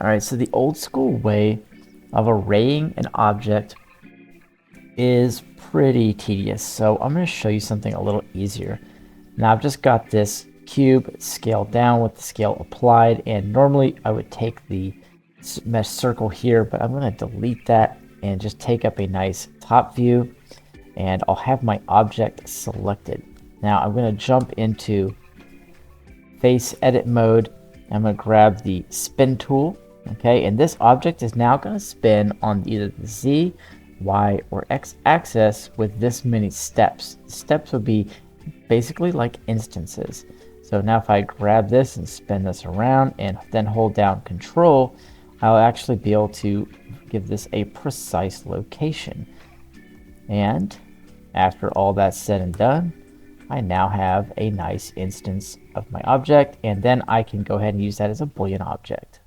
All right, so the old school way of arraying an object is pretty tedious. So I'm going to show you something a little easier. Now I've just got this cube scaled down with the scale applied, and normally I would take the mesh circle here, but I'm going to delete that and just take up a nice top view, and I'll have my object selected. Now I'm going to jump into face edit mode. I'm going to grab the spin tool. Okay, and this object is now going to spin on either the Z, Y, or X axis with this many steps. Steps would be basically like instances. So now if I grab this and spin this around and then hold down Control, I'll actually be able to give this a precise location. And after all that's said and done, I now have a nice instance of my object, and then I can go ahead and use that as a Boolean object.